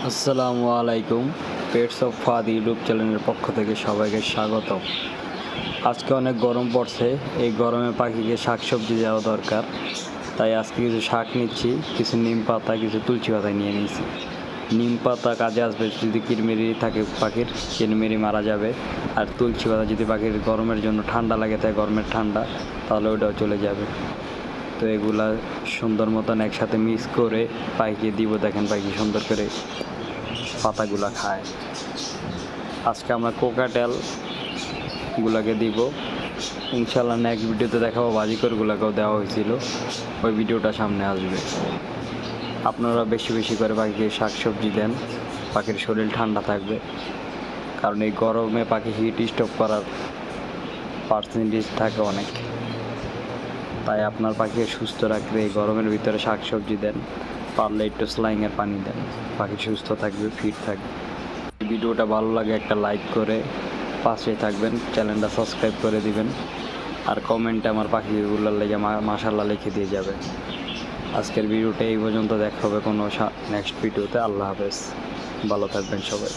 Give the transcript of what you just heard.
আসসালামু আলাইকুম। Pets of ফাদ ইউটিউব চ্যানেলের পক্ষ থেকে সবাইকে স্বাগত। আজকে অনেক গরম পড়ছে, এই গরমে পাখিকে শাকসবজি দেওয়া দরকার। তাই আজকে কিছু শাক নিচ্ছি, কিছু নিম পাতা, কিছু তুলসী পাতা নিয়ে নিয়েছি। নিম পাতা কাজে আসবে যদি কিরমিরি থাকে পাখির, কিরমিরি মারা যাবে। আর তুলসী পাতা যদি পাখির গরমের জন্য ঠান্ডা লাগে, তাই গরমের ঠান্ডা, তাহলে ওটাও চলে যাবে। তো এগুলা সুন্দর মতন একসাথে মিক্স করে পাখিকে দিব। দেখেন পাখি সুন্দর করে পাতাগুলা খায়। আজকে আমরা কোকাটেল গুলাকে দিব। ইনশাল্লাহ নেক্সট ভিডিওতে দেখাবো বাজিকরগুলাকেও দেওয়া হয়েছিল, ওই ভিডিওটা সামনে আসবে। আপনারা বেশি বেশি করে পাখিকে শাকসবজি দেন, পাখির শরীর ঠান্ডা থাকবে। কারণ এই গরমে পাখি হিট স্টপ করার পার্সেন্টেজ থাকে অনেক। তাই আপনার পাখিকে সুস্থ রাখতে এই গরমের ভিতরে শাকসবজি দেন, পারলে একটু স্লাইংয়ের পানি দেন, পাখি সুস্থ থাকবে, ফিট থাকবে। ভিডিওটা ভালো লাগে একটা লাইক করে পাশে থাকবেন, চ্যানেলটা সাবস্ক্রাইব করে দিবেন। আর কমেন্টে আমার পাখিগুলোর লেগে মাশাআল্লাহ লিখে দিয়ে যাবেন। আজকের ভিডিওটা এই পর্যন্ত, দেখা হবে কোনো নেক্সট ভিডিওতে। আল্লাহ হাফেজ, ভালো থাকবেন সবাই।